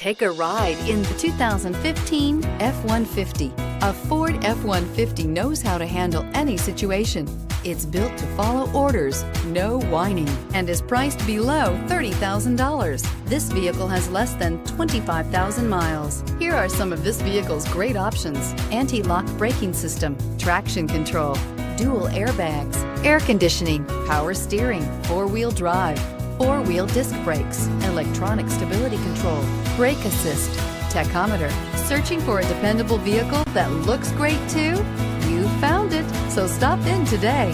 Take a ride in the 2015 F-150. A Ford F-150 knows how to handle any situation. It's built to follow orders, no whining, and is priced below $30,000. This vehicle has less than 25,000 miles. Here are some of this vehicle's great options: anti-lock braking system, traction control, dual airbags, air conditioning, power steering, four-wheel drive, four-wheel disc brakes, electronic stability control, brake assist, tachometer. Searching for a dependable vehicle that looks great too? You found it, so stop in today.